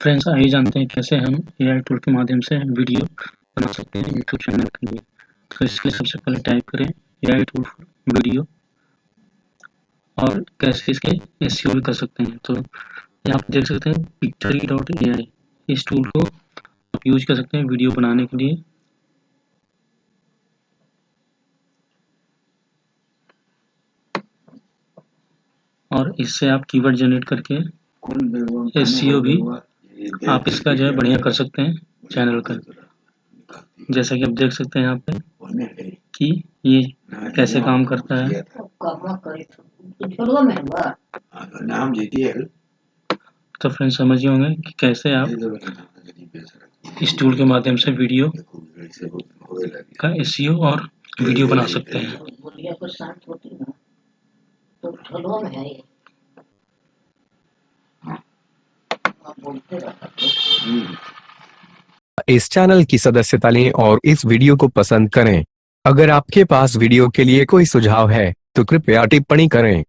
Friends, आइए जानते हैं कैसे हम एआई टूल के माध्यम से वीडियो बना सकते हैं यूट्यूब चैनल के लिए। तो इसके लिए सबसे पहले टाइप करें एआई टूल वीडियो और कैसे इसके एसईओ भी कर सकते हैं। तो यहाँ पर देख सकते हैं pictory.ai, इस टूल को आप यूज कर सकते हैं वीडियो बनाने के लिए। और इससे आप कीवर्ड जनरेट करके एसईओ भी आप इसका जो है बढ़िया कर सकते हैं चैनल का। जैसा कि आप देख सकते हैं यहाँ पे कि ये कैसे काम करता है। तो फ्रेंड्स समझ गए होंगे कि कैसे आप इस टूल के माध्यम से वीडियो का एसईओ और वीडियो बना सकते हैं। इस चैनल की सदस्यता लें और इस वीडियो को पसंद करें। अगर आपके पास वीडियो के लिए कोई सुझाव है तो कृपया टिप्पणी करें।